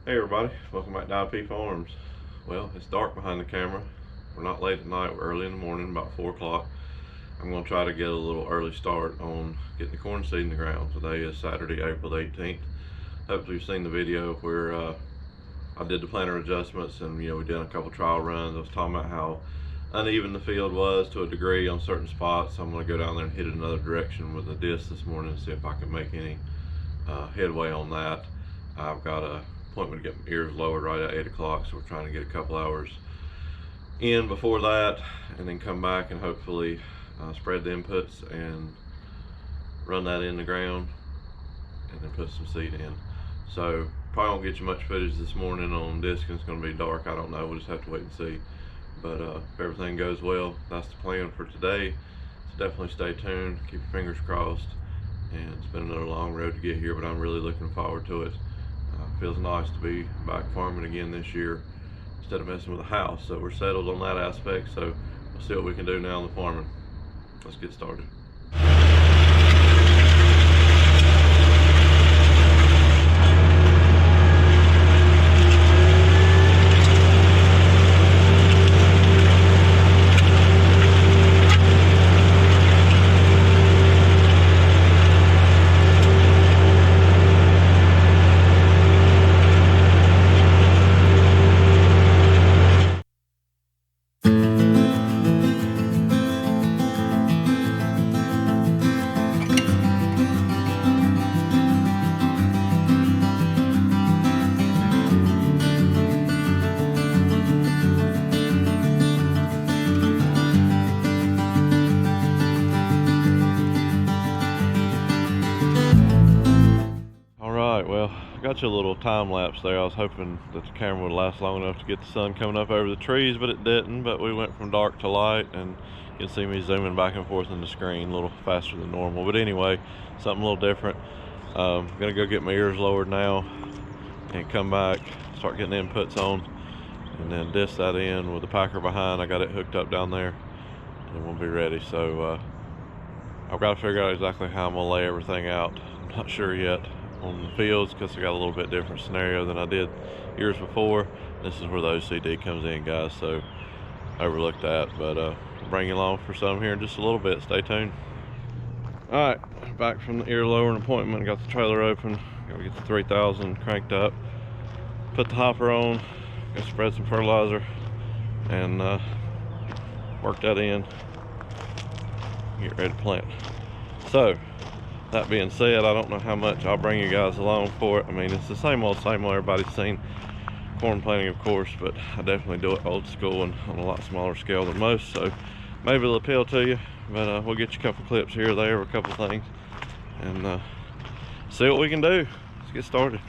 Hey everybody, welcome back to IP Farms. Well, it's dark behind the camera. We're not late at night, we're early in the morning, about 4 o'clock. I'm going to try to get a little early start on getting the corn seed in the ground. Today is Saturday, April the 18th. Hopefully you've seen the video where I did the planter adjustments and we did a couple trial runs. I was talking about how uneven the field was to a degree on certain spots. So I'm going to go down there and hit it another direction with a disc this morning and see if I can make any headway on that. I've got a appointment to get my ears lowered right at 8 o'clock, so we're trying to get a couple hours in before that and then come back and hopefully spread the inputs and run that in the ground and then put some seed in. So probably won't get you much footage this morning on disc. It's going to be dark, I don't know, we'll just have to wait and see. But if everything goes well, that's the plan for today. So definitely stay tuned, keep your fingers crossed, and it's been another long road to get here, but I'm really looking forward to it. Feels nice to be back farming again this year instead of messing with the house. So we're settled on that aspect, so we'll see what we can do now in the farming. Let's get started. Well, I got you a little time lapse there. I was hoping that the camera would last long enough to get the sun coming up over the trees, but it didn't. But we went from dark to light, and you can see me zooming back and forth in the screen a little faster than normal. But anyway, something a little different. Gonna go get my ears lowered now and come back, start getting the inputs on, and then disc that in with the packer behind. I got it hooked up down there, and we'll be ready. So I've got to figure out exactly how I'm gonna lay everything out. I'm not sure yet on the fields because I got a little bit different scenario than I did years before. This is where the OCD comes in, guys, so overlook that. But I'll bring you along for some here in just a little bit. Stay tuned. All right, back from the ear lowering appointment. Got the trailer open, gotta get the 3000 cranked up, put the hopper on, gotta spread some fertilizer and work that in, get ready to plant. So that being said, I don't know how much I'll bring you guys along for it. I mean, it's the same old everybody's seen corn planting, of course, but I definitely do it old school and on a lot smaller scale than most, so maybe it'll appeal to you. But we'll get you a couple clips here or there of a couple things and see what we can do. Let's get started.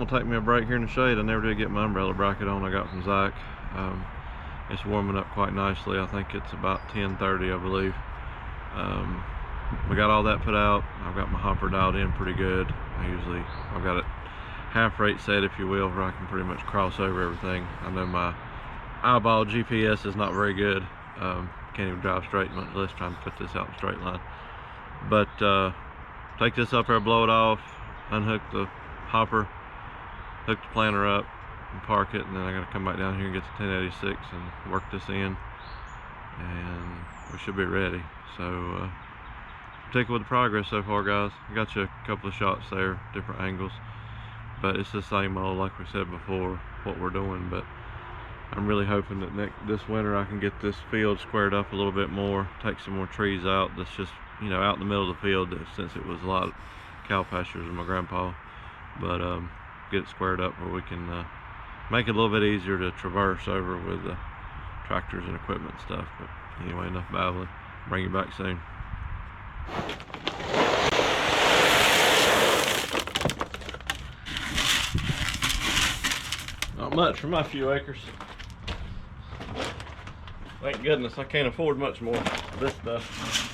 Take me a break here in the shade. I never did get my umbrella bracket on I got from Zach. It's warming up quite nicely. I think it's about 10:30, I believe. We got all that put out. I've got my hopper dialed in pretty good. I've got it half rate set, if you will, where I can pretty much cross over everything. I know my eyeball GPS is not very good, Can't even drive straight, much less trying to put this out in a straight line. But take this up there, blow it off, unhook the hopper, hook the planter up, and park it, and then I gotta come back down here and get the 1086 and work this in, and we should be ready. So tickled with the progress so far, guys. I got you a couple of shots there, different angles, but it's the same old, like we said before, what we're doing. But I'm really hoping that this winter I can get this field squared up a little bit more, take some more trees out that's just, you know, out in the middle of the field, since it was a lot of cow pastures with my grandpa. But get it squared up where we can make it a little bit easier to traverse over with the tractors and equipment and stuff. But anyway, enough babbling. Bring you back soon. Not much for my few acres. Thank goodness I can't afford much more of this stuff.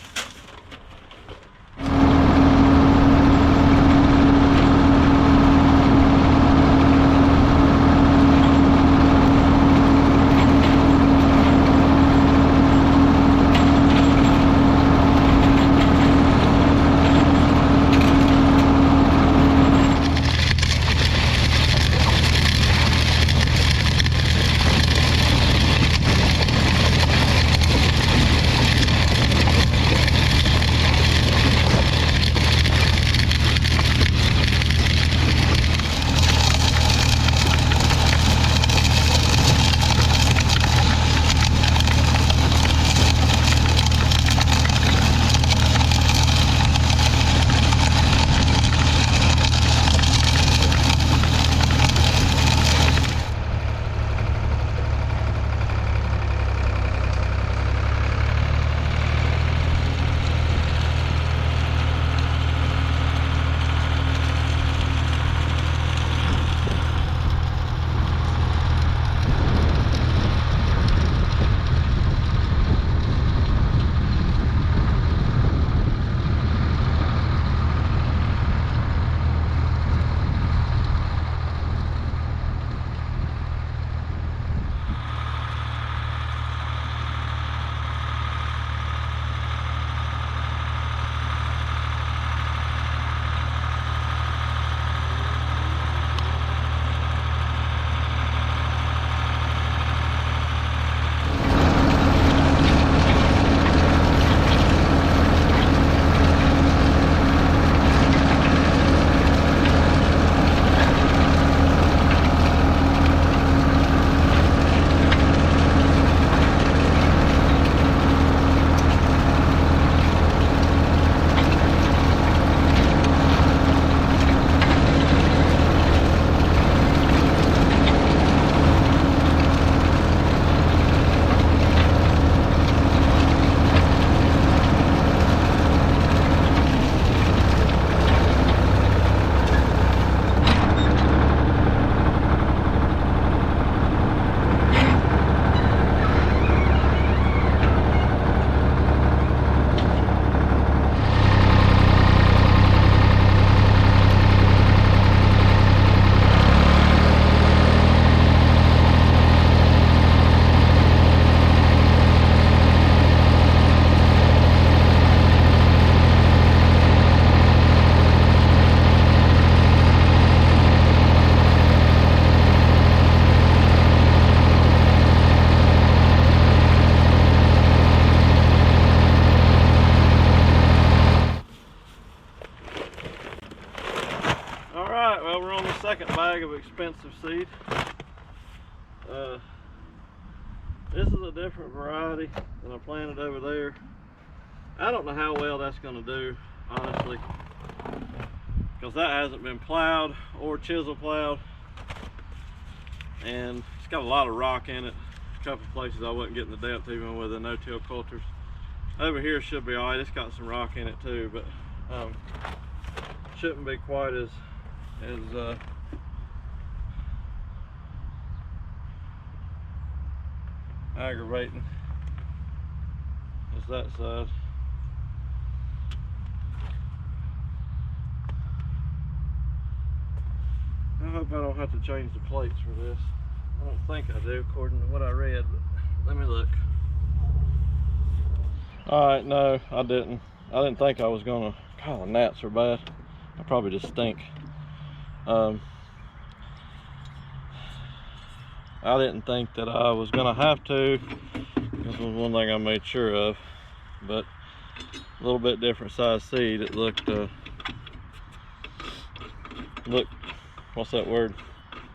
Second bag of expensive seed. This is a different variety than I planted over there. I don't know how well that's going to do, honestly, because that hasn't been plowed or chisel plowed, and it's got a lot of rock in it. A couple places I wasn't getting the depth even with the no-till cultures. Over here should be alright. It's got some rock in it too, but shouldn't be quite as aggravating as that side. I hope I don't have to change the plates for this. I don't think I do, according to what I read, but let me look. All right, no, I didn't. I didn't think I was gonna. God, the gnats are bad. I probably just stink. I didn't think that I was gonna have to. This was one thing I made sure of, but a little bit different size seed. It looked, what's that word?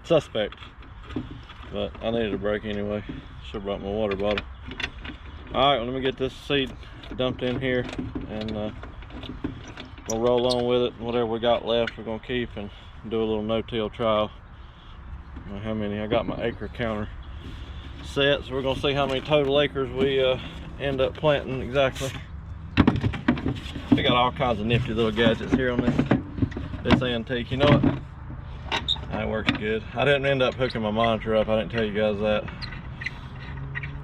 Suspect. But I needed a break anyway. Should have brought my water bottle. All right, well, let me get this seed dumped in here, and we'll roll on with it. Whatever we got left, we're gonna keep and do a little no-till trial. How many? I got my acre counter set, so we're gonna see how many total acres we end up planting exactly. We got all kinds of nifty little gadgets here on this antique. You know what? That works good. I didn't end up hooking my monitor up. I didn't tell you guys that.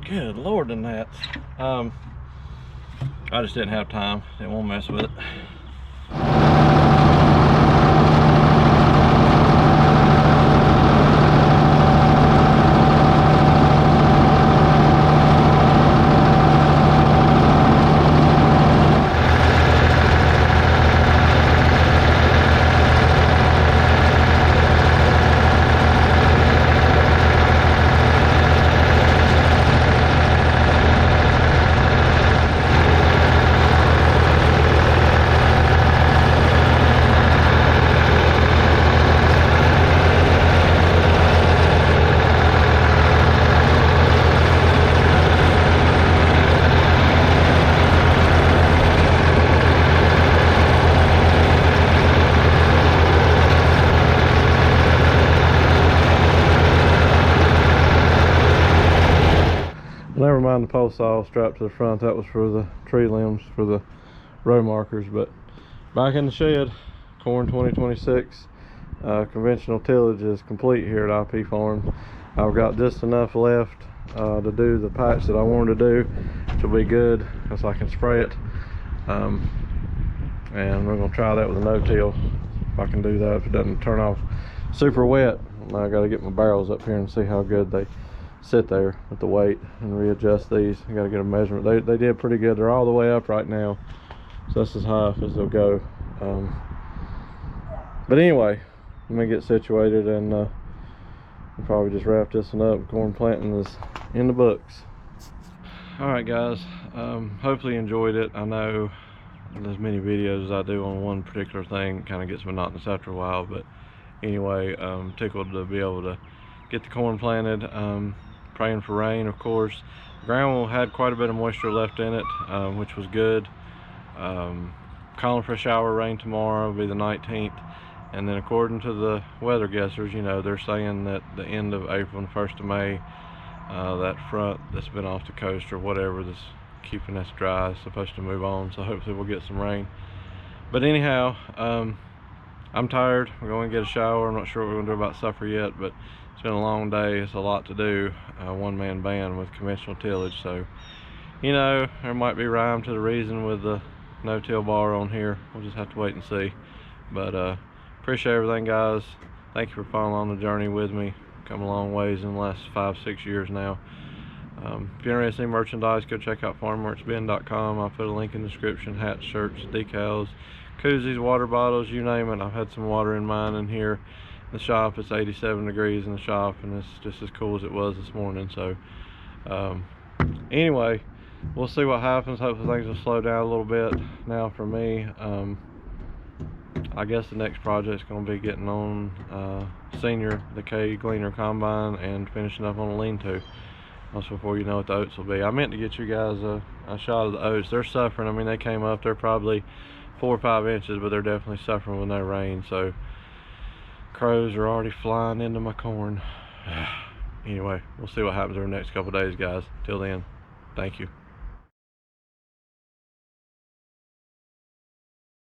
Good Lord, the gnats. I just didn't have time. Didn't want to mess with it. Never mind the pole saw strapped to the front. That was for the tree limbs, for the row markers. But back in the shed, corn 2026. Conventional tillage is complete here at IP Farm. I've got just enough left to do the patch that I wanted to do, which will be good because I can spray it. And we're gonna try that with a no-till. If I can do that, if it doesn't turn off super wet. I got to get my barrels up here and see how good they sit there with the weight and readjust these. I got to get a measurement. They did pretty good. They're all the way up right now, so that's as high up as they'll go. But anyway, let me get situated, and we'll probably just wrap this one up. Corn planting is in the books. All right, guys, hopefully you enjoyed it. I know as many videos as I do on one particular thing kind of gets monotonous after a while, but anyway, tickled to be able to get the corn planted. Praying for rain, of course. The ground had quite a bit of moisture left in it, which was good. Calling for a shower rain tomorrow, will be the 19th. And then according to the weather guessers, you know, they're saying that the end of April and 1st of May, that front that's been off the coast or whatever that's keeping us dry is supposed to move on. So hopefully we'll get some rain. But anyhow, I'm tired. We're going to get a shower. I'm not sure what we're going to do about supper yet, but it's been a long day. It's a lot to do. One-man band with conventional tillage, so you know, there might be rhyme to the reason with the no-till bar on here. We'll just have to wait and see. But appreciate everything, guys. Thank you for following on the journey with me. Come a long ways in the last 5-6 years now. If you're interested in merchandise, go check out farmmerchbin.com. I'll put a link in the description. Hats, shirts, decals, koozies, water bottles, you name it. I've had some water in mine in here. The shop, it's 87 degrees in the shop, and it's just as cool as it was this morning. So anyway, we'll see what happens. Hopefully things will slow down a little bit now for me. I guess the next project's going to be getting on Senior, the K Gleaner Combine, and finishing up on a lean-to. That's before you know what the oats will be. I meant to get you guys a shot of the oats. They're suffering. I mean, they came up, they're probably 4 or 5 inches, but they're definitely suffering with no rain. So crows are already flying into my corn. Anyway, we'll see what happens over the next couple days, guys. Till then, thank you.